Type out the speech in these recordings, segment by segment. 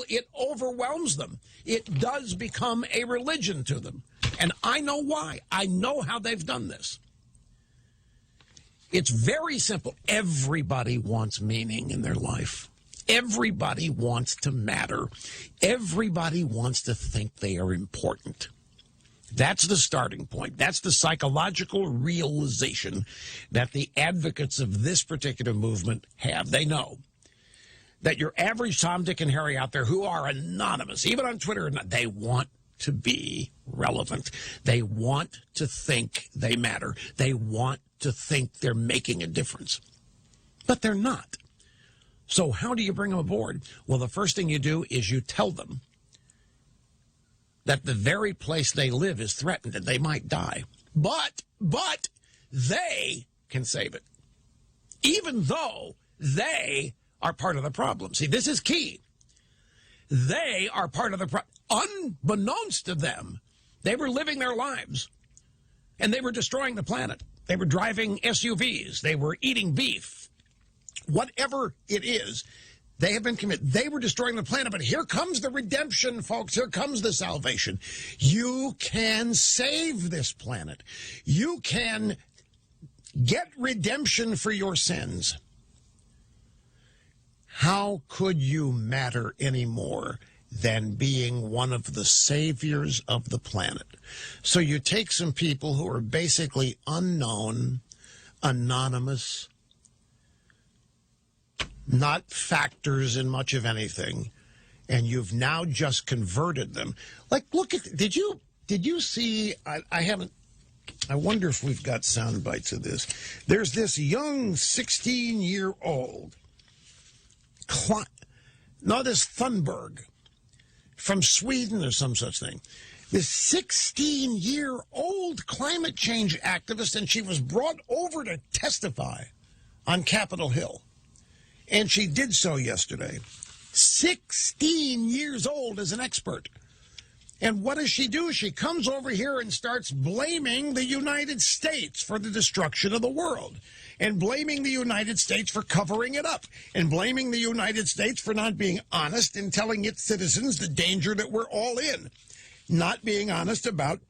it overwhelms them. It does become a religion to them. And I know why. I know how they've done this. It's very simple. Everybody wants meaning in their life. Everybody wants to matter. Everybody wants to think they are important. That's the starting point. That's the psychological realization that the advocates of this particular movement have. They know that your average Tom, Dick, and Harry out there who are anonymous, even on Twitter, they want to be relevant. They want to think they matter. They want to think they're making a difference. But they're not. So how do you bring them aboard? Well, the first thing you do is you tell them that the very place they live is threatened and they might die. But they can save it, even though they are part of the problem. See, this is key. They are part of the problem. Unbeknownst to them, they were living their lives, and they were destroying the planet. They were driving SUVs. They were eating beef. Whatever it is, they have been committed. They were destroying the planet, but here comes the redemption, folks. Here comes the salvation. You can save this planet. You can get redemption for your sins. How could you matter any more than being one of the saviors of the planet? So you take some people who are basically unknown, anonymous, not factors in much of anything, and you've now just converted them. Like, look at, did you see, I wonder if we've got sound bites of this. There's this young 16-year-old, this Thunberg from Sweden or some such thing. This 16-year-old climate change activist, and she was brought over to testify on Capitol Hill. And she did so yesterday. 16 years old as an expert. And what does she do? She comes over here and starts blaming the United States for the destruction of the world, and blaming the United States for covering it up, and blaming the United States for not being honest in telling its citizens the danger that we're all in, not being honest about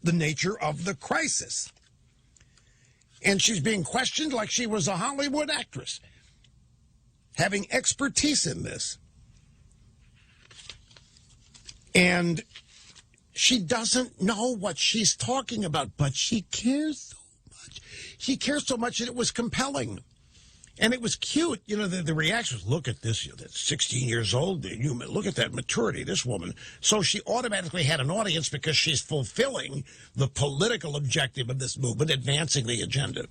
the nature of the crisis. And she's being questioned like she was a Hollywood actress, having expertise in this. And she doesn't know what she's talking about, but she cares so much. She cares so much that it was compelling. And it was cute. You know, the reaction was, look at this, that's 16 years old. Look at that maturity, this woman. So she automatically had an audience because she's fulfilling the political objective of this movement, advancing the agenda.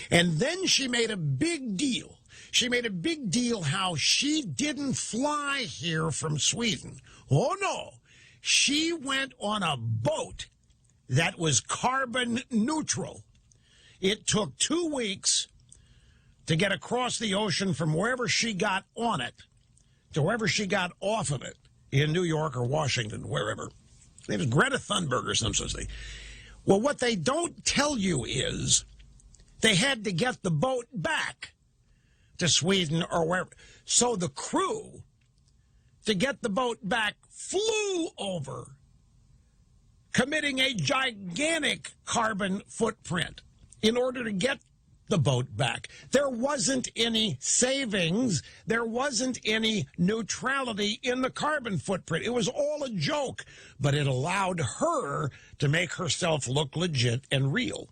And then she made a big deal. She made a big deal how she didn't fly here from Sweden. Oh, no. She went on a boat that was carbon neutral. It took 2 weeks to get across the ocean from wherever she got on it to wherever she got off of it in New York or Washington, wherever. It was Greta Thunberg or some such thing. Well, what they don't tell you is they had to get the boat back to Sweden or wherever. So the crew, to get the boat back, flew over, committing a gigantic carbon footprint in order to get the boat back. There wasn't any savings. There wasn't any neutrality in the carbon footprint. It was all a joke, but it allowed her to make herself look legit and real.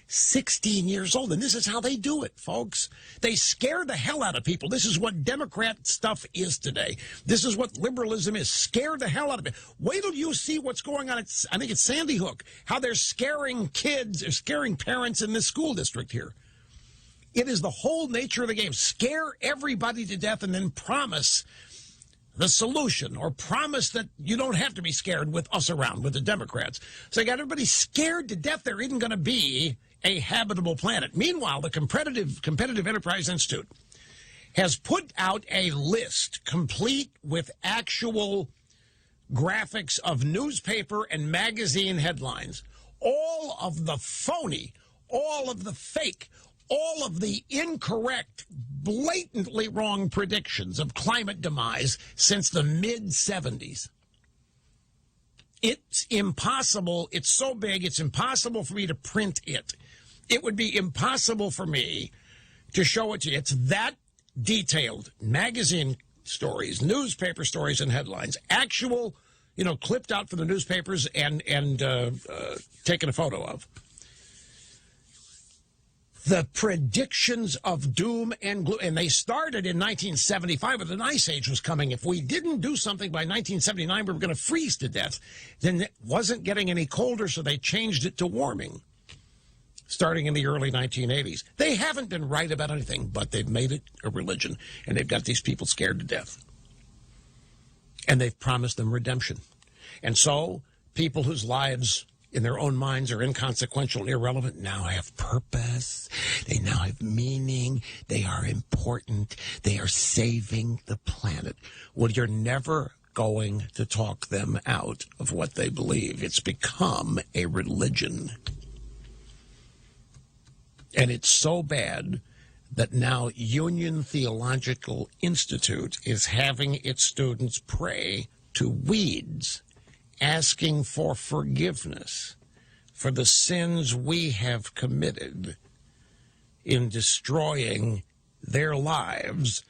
16 years old, and this is how they do it, folks. They scare the hell out of people. This is what Democrat stuff is today. This is what liberalism is. Scare the hell out of it. Wait till you see what's going on at, I think it's Sandy Hook, how they're scaring kids or scaring parents in this school district here. It is the whole nature of the game. Scare everybody to death and then promise the solution, or promise that you don't have to be scared with us around, with the Democrats. So you got everybody scared to death there isn't going to be a habitable planet. Meanwhile, the Competitive Enterprise Institute has put out a list complete with actual graphics of newspaper and magazine headlines. All of the phony, all of the fake, all of the incorrect, blatantly wrong predictions of climate demise since the mid-'70s. It's impossible. It's so big, it's impossible for me to print it. It would be impossible for me to show it to you. It's that detailed. Magazine stories, newspaper stories and headlines, actual, clipped out from the newspapers and taken a photo of. The predictions of doom and gloom, and they started in 1975 when the Ice Age was coming. If we didn't do something by 1979, we were going to freeze to death. Then it wasn't getting any colder, so they changed it to warming, starting in the early 1980s. They haven't been right about anything, but they've made it a religion, and they've got these people scared to death. And they've promised them redemption. And so people whose lives in their own minds are inconsequential and irrelevant now have purpose. They now have meaning. They are important. They are saving the planet. Well, you're never going to talk them out of what they believe. It's become a religion. And it's so bad that now Union Theological Institute is having its students pray to weeds, asking for forgiveness for the sins we have committed in destroying their lives.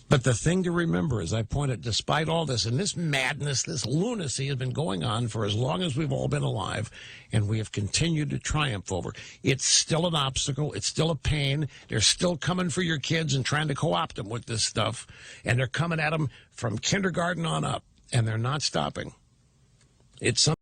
But the thing to remember, as I pointed, despite all this, and this madness, this lunacy has been going on for as long as we've all been alive, and we have continued to triumph over. It's still an obstacle. It's still a pain. They're still coming for your kids and trying to co-opt them with this stuff, and they're coming at them from kindergarten on up, and they're not stopping. It's something